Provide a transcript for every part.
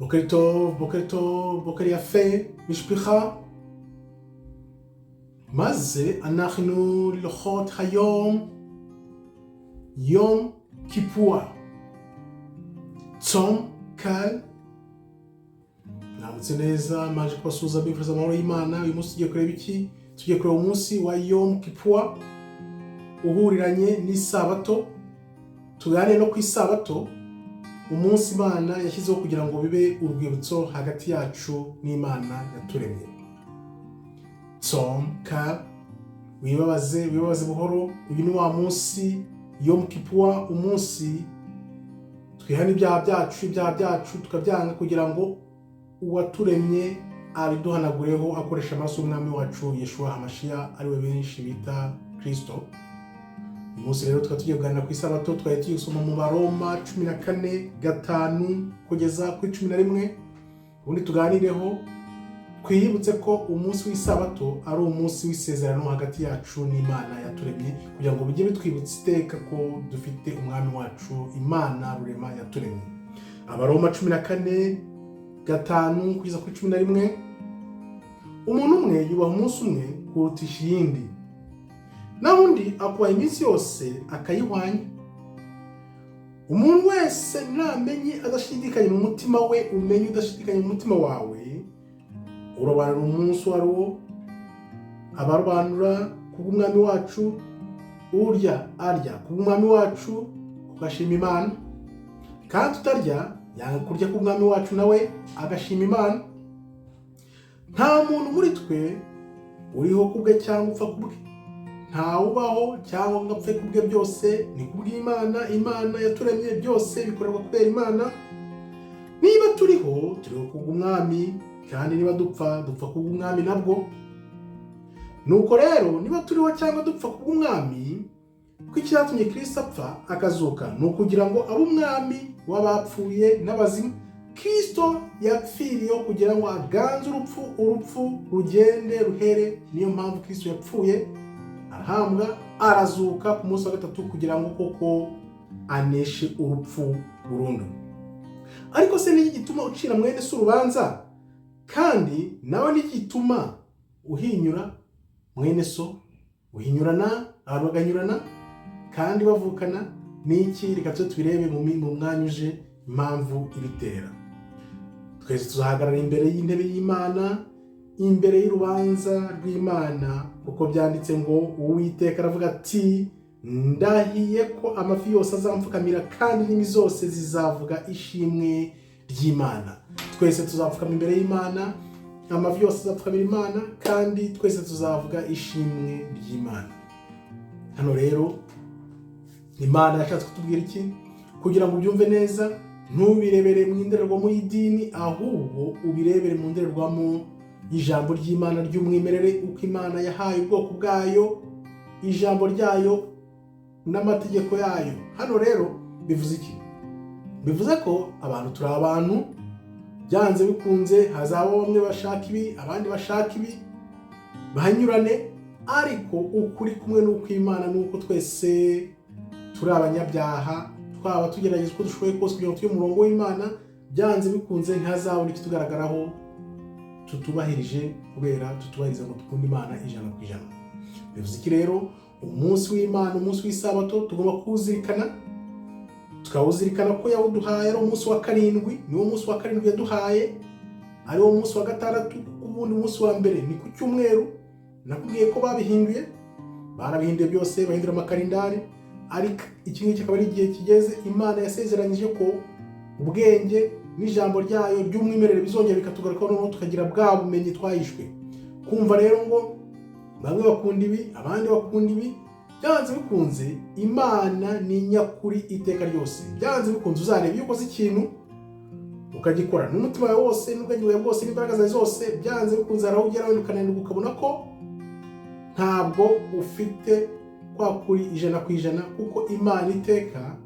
בוקר טוב, בוקר יפה, משפחה. מה זה? אנחנו לוחות היום יום כיפור. צום קל. Namutse neza maje kubasuza bifuza amahoro y'Imana. Uyu munsi tugiye kureba iki? Tugiye kureba umunsi wa Yom Kippur uhuriranye n'isabato. Tugane no ku isabato, umunsi Imana yashyizeho kugira ngo bibe urwibutso hagati yacu n'Imana yaturemye. Tzom kal, wibabaze buhoro. Uyu ni wa munsi Yom Kippur, umunsi twihana ibyaha byacu tukabyanga kugira ngo uwaturemye abiduhanagureho akoresha amaraso y'umwami wacu Yeshua Hamashiach, ariwe benshi bita Kristo. Uyu munsi rero tukaba tugiye kuganira ku isabato. Twari tugiye gusoma mu Baroma 14:5 kugeza kuri 11. Ubundi tuganireho twiyibutse ko umunsi w'isabato ari umunsi w'isezerano hagati yacu n'Imana yaturemye, kugira ngo bijye bitwibutsa iteka ko dufite umwami wacu Imana rurema yaturemye. Abaroma 14:5 kugeza kuri 11. Umuntu umwe yubaha umunsi umwe kurutisha iyindi, naho undi akubaha iminsi yose akayihwanya. Umuntu wese namenye adashidikanya mu mutima we, umenye udashidikanya mu mutima wawe, urobanura umunsi wari wo, abarobanura kubw'umwami wacu, urya arya kubw'umwami wacu ugashima Imana, kandi utarya yanga kurya kubw'umwami wacu nawe agashima Imana. Nta muntu muri twe uriho kubwe cyangwa upfa kubwe, nta ubaho cyangwa ngo apfe kubwe, byose ni kubw'Imana. Imana yaturemye, byose bikorerwa kubera Imana. Niba turiho kubw'umwami, kandi niba dupfa kubw'umwami nabwo. Nuko rero niba turiho cyangwa dupfa kubw'umwami, ko icyatumye Kristo apfa akazuka ni ukugira ngo abe umwami w'abapfuye n'abazima. Kristo yapfiriyeho kugira ngo aganze urupfu rugende ruhere. Niyo mpamvu Kristo yapfuye, arahambwa, arazuka ku munsi wa gatatu kugira ngo koko aneshe urupfu burundu. Ariko se n'iki gituma ucira mwene se urubanza, kandi nawe n'iki gituma uhinyura mwene so? Uhinyurana, abantu baganyurana kandi bavukana. N'iki? Reka tubirebe mu mwanya uje impamvu ibitera. Twese tuzahagarara imbere y'intebe y'Imana, imbere y'urubanza rw'Imana, kuko byanditse ngo Uwiteka aravuga ati, ndahiye ko amafi yose azamfukamira kandi indimi zose zizavuga ishimwe ry'Imana. Twese tuzapfukama imbere y'Imana, amafi yose azapfukamira Imana, kandi twese tuzavuga ishimwe ry'Imana. Hano rero Imana yashatse kutubwira iki? Kugira ngo ubyumve neza, ntubirebere mu ndorerwamo y'idini, ahubwo ubirebere mu ndorerwamo y'ijambo ry'Imana ry'umwimerere, uko Imana yahaye ubwoko bwayo ijambo ryayo n'amategeko yayo. Hano rero bivuze iki? Bivuze ko abantu turi abantu, byanze bikunze hazaba bamwe bashaka ibi, abandi bashaka ibi, bahanyurane, ariko ukuri kumwe n'uko Imana n'uko twese turi abanyabyaha, twaba tugerageza uko dushoboye kose kugira ngo tujye mu murongo w'Imana. Byanze bikunze ntihazabona ikitugaragaraho tutubahirije, kubera tutubahiriza ngo dukunde Imana 100%. Bivuze iki rero? Umunsi w'Imana, umunsi w'isabato tugomba kuwuzirikana, tukawuzirikana ko yawuduhaye ari umunsi wa karindwi. Niwo munsi wa karindwi yaduhaye, ari wo munsi wa gatandatu. Ubundi umunsi wa mbere ni ku cyumweru. Nakubwiye ko barabihinduye byose, bahindura amakalendari, ariko iki ngiki akaba ari igihe kigeze. Imana yasezeranyije ko ubwenge n'ijambo ryayo ry'umwimerere bizongera bikatugarukaho, noneho tukagira bwa bumenyi twahishwe. Kumva rero ngo bamwe bakunda ibi, abandi bakunda ibi, byanze bikunze Imana ni nyakuri iteka ryose. Byanze bikunze uzareba iyo ukoze ikintu ukagikora n'umutima wawe wose, n'ubwenge bwawe bwose, n'imbaraga zawe zose, byanze bikunze arawugeraho ukananirwa, ukabona ko ntabwo ufite kwa kuri 100%, kuko Imana iteka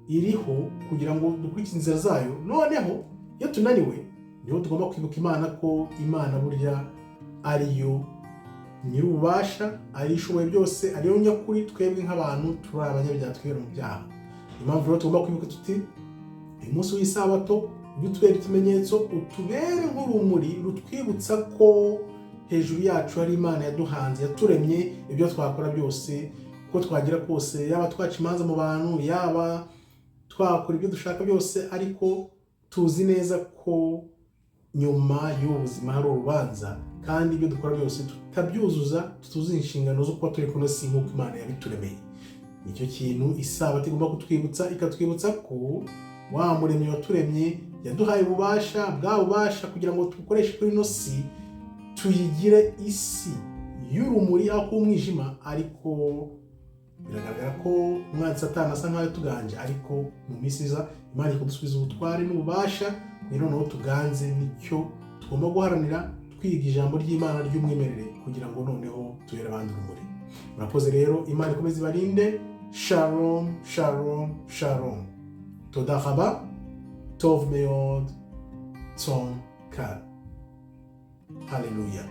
iriho kugira ngo dukurikize inzira zayo. Noneho iyo tunaniwe, niho tugomba kwibuka Imana ko Imana burya ariyo nyir'ububasha, ari ishoboye byose, ariyo nyakuri. Twebwe nk'abantu turi abanyabyaha, twibera mu byaha. Impamvu rero tugomba kwibuka tuti uyu munsi w'isabato ujye utubera ikimenyetso, utubere nk'urumuri rutwibutsa ko hejuru yacu hari Imana yaduhanze, yaturemye. Ibyo twakora byose uko twagira kose, yaba twaca imanza mu bantu, yaba twakora ibyo dushaka byose, ariko tuzi neza ko nyuma y'ubuzima hari urubanza, kandi ibyo dukora byose tutabyuzuza, tutuzuza inshingano zo kuba turi kuno si nk'uko Imana yabituremeye. Nicyo kintu isabato igomba kutwibutsa, ikatwibutsa ko wa muremyi waturemye yaduhaye ububasha, bwa bubasha kugira ngo tubukoreshe kuri ino si, tuyigire isi y'urumuri aho kuba umwijima. Ariko biragaragara ko umwanzi Satani asa nk'aho tuganje, ariko mu minsi iza Imana ikudusubiza ubutware n'ububasha, rero noneho tuganze. Nicyo tugomba guharanira, twiga ijambo ry'Imana ry'umwimerere, kugira ngo noneho tubere abandi urumuri. Murakoze rero, Imana ikomeze ibarinde. Shalom, shalom, shalom. Toda raba, tov meod, tzom kal. Hallelujah.